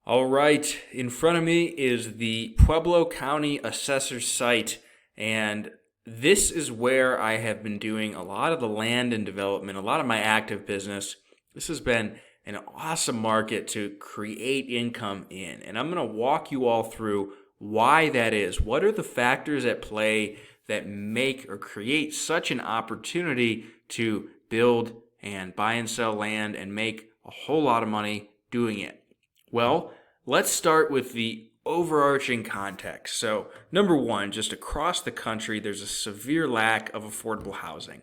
All right, in front of me is the Pueblo County Assessor's site, and this is where I have been doing a lot of the land and development, a lot of my active business. This has been an awesome market to create income in, and I'm going to walk you all through why that is. What are the factors at play that make or create such an opportunity to build and buy and sell land and make a whole lot of money doing it? Well, let's start with the overarching context. So, number one, just across the country, there's a severe lack of affordable housing.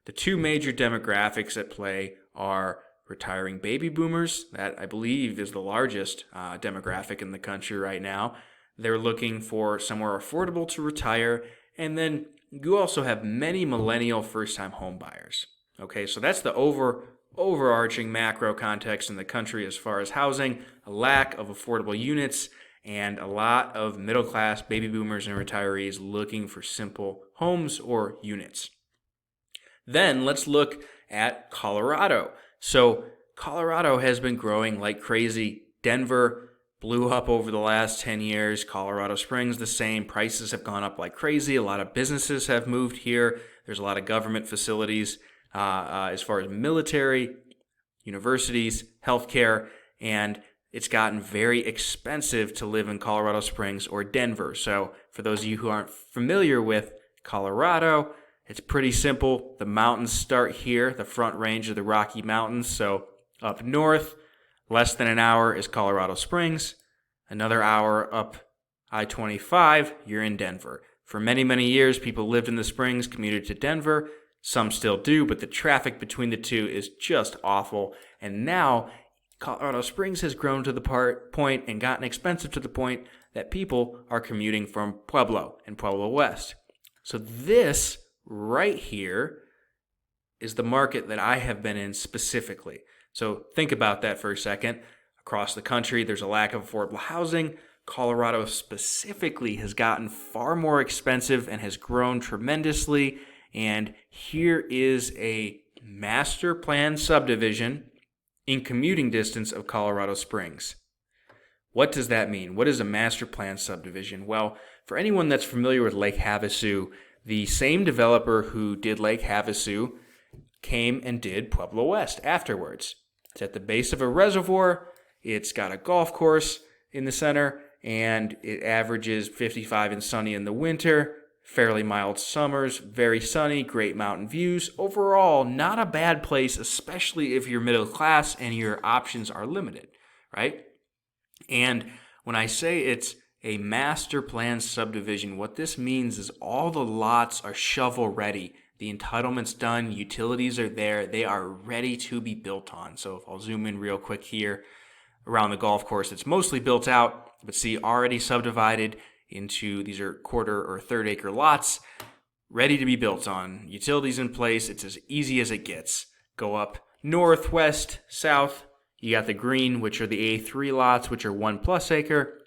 The two major demographics at play are retiring baby boomers, that I believe is the largest demographic in the country right now. They're looking for somewhere affordable to retire. And then you also have many millennial first-time home buyers. Okay, so that's the overarching macro context in the country as far as housing, a lack of affordable units, and a lot of middle-class baby boomers and retirees looking for simple homes or units. Then let's look at Colorado. So Colorado has been growing like crazy. Denver blew up over the last 10 years. Colorado Springs, the same. Prices have gone up like crazy. A lot of businesses have moved here. There's a lot of government facilities as far as military, universities, healthcare, and it's gotten very expensive to live in Colorado Springs or Denver. So for those of you who aren't familiar with Colorado, it's pretty simple. The mountains start here, the front range of the Rocky Mountains. So up north, less than an hour is Colorado Springs. Another hour up I-25, you're in Denver. For many, many years, people lived in the Springs, commuted to Denver. Some still do, but the traffic between the two is just awful. And now, Colorado Springs has grown to the point and gotten expensive to the point that people are commuting from Pueblo and Pueblo West. So this right here is the market that I have been in specifically. So think about that for a second. Across the country, there's a lack of affordable housing. Colorado specifically has gotten far more expensive and has grown tremendously. And here is a master plan subdivision in commuting distance of Colorado Springs. What does that mean? What is a master plan subdivision? Well, for anyone that's familiar with Lake Havasu, the same developer who did Lake Havasu came and did Pueblo West afterwards. It's at the base of a reservoir. It's got a golf course in the center, and it averages 55 and sunny in the winter. Fairly mild summers, very sunny, great mountain views. Overall, not a bad place, especially if you're middle class and your options are limited, right? And when I say it's a master plan subdivision, what this means is all the lots are shovel ready. The entitlement's done, utilities are there, they are ready to be built on. So if I'll zoom in real quick here, around the golf course, it's mostly built out, but see, already subdivided into, these are quarter or third acre lots, ready to be built on. Utilities in place, it's as easy as it gets. Go up north, west, south, you got the green, which are the A3 lots, which are 1+ acre,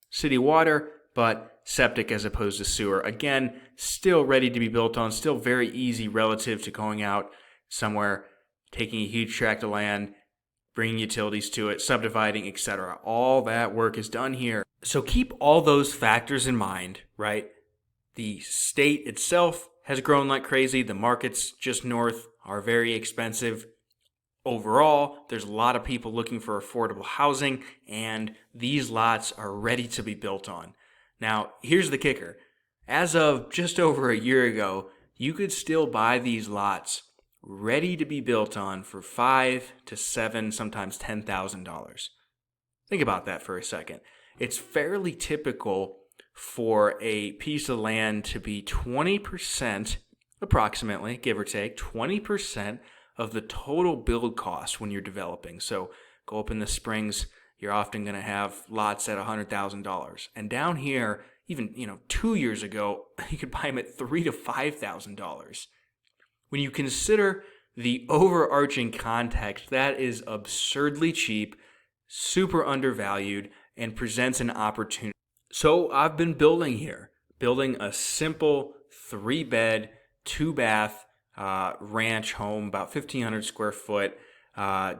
city water, but septic as opposed to sewer. Again, still ready to be built on, still very easy relative to going out somewhere, taking a huge tract of land, bringing utilities to it, subdividing, etc. All that work is done here. So keep all those factors in mind, right? The state itself has grown like crazy. The markets just north are very expensive. Overall, there's a lot of people looking for affordable housing, and these lots are ready to be built on. Now, here's the kicker. As of just over a year ago, you could still buy these lots ready to be built on for $5,000 to $7,000, sometimes $10,000. Think about that for a second. It's fairly typical for a piece of land to be 20%, approximately, give or take, 20% of the total build cost when you're developing. So go up in the Springs, you're often going to have lots at $100,000. And down here, even 2 years ago, you could buy them at $3,000 to $5,000. When you consider the overarching context, that is absurdly cheap, super undervalued, and presents an opportunity. So I've been building here, building a simple 3-bed, 2-bath ranch home, about 1,500 square foot,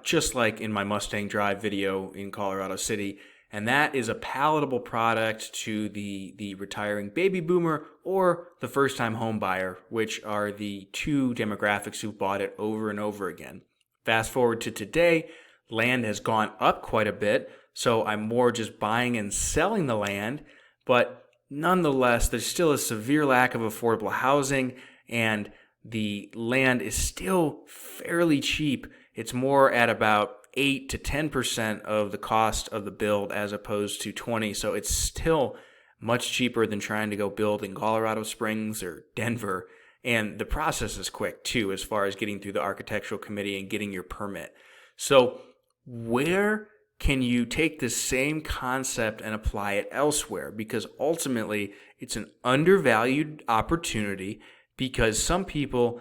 just like in my Mustang Drive video in Colorado City. And that is a palatable product to the retiring baby boomer or the first-time home buyer, which are the two demographics who bought it over and over again. Fast forward to today, land has gone up quite a bit, so I'm more just buying and selling the land, but nonetheless, there's still a severe lack of affordable housing, and the land is still fairly cheap. It's more at about 8 to 10% of the cost of the build as opposed to 20. So it's still much cheaper than trying to go build in Colorado Springs or Denver. And the process is quick too, as far as getting through the architectural committee and getting your permit. So where can you take the same concept and apply it elsewhere? Because ultimately it's an undervalued opportunity, because some people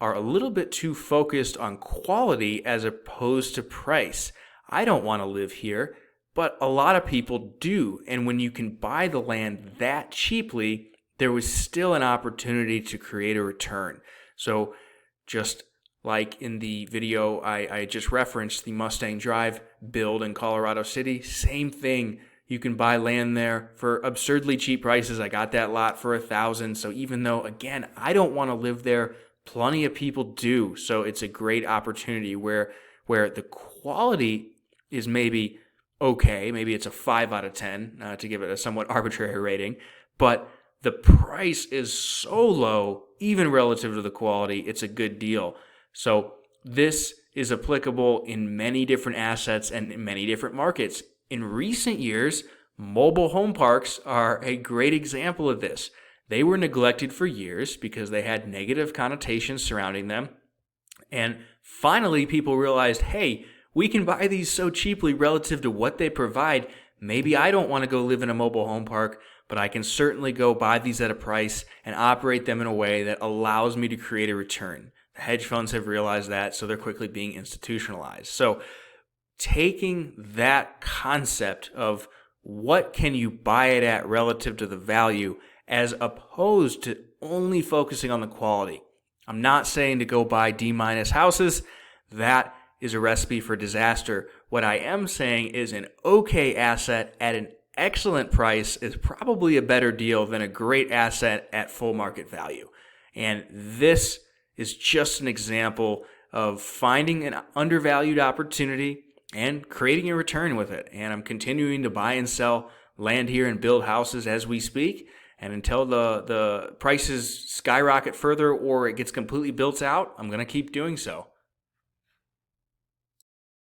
are a little bit too focused on quality as opposed to price. I don't want to live here, but a lot of people do. And when you can buy the land that cheaply, there was still an opportunity to create a return. So just like in the video I just referenced, the Mustang Drive build in Colorado City, same thing. You can buy land there for absurdly cheap prices. I got that lot for $1,000. So even though, again, I don't want to live there, plenty of people do. So it's a great opportunity where the quality is maybe okay. Maybe it's a 5 out of 10 to give it a somewhat arbitrary rating. But the price is so low, even relative to the quality, it's a good deal. So this is applicable in many different assets and in many different markets. In recent years, mobile home parks are a great example of this. They were neglected for years because they had negative connotations surrounding them. And finally, people realized, hey, we can buy these so cheaply relative to what they provide. Maybe I don't want to go live in a mobile home park, but I can certainly go buy these at a price and operate them in a way that allows me to create a return. The hedge funds have realized that, so they're quickly being institutionalized. So taking that concept of what can you buy it at relative to the value, as opposed to only focusing on the quality. I'm not saying to go buy D- houses. That is a recipe for disaster. What I am saying is an okay asset at an excellent price is probably a better deal than a great asset at full market value. And this is just an example of finding an undervalued opportunity and creating a return with it. And I'm continuing to buy and sell land here and build houses as we speak. And until the prices skyrocket further or it gets completely built out, I'm going to keep doing so.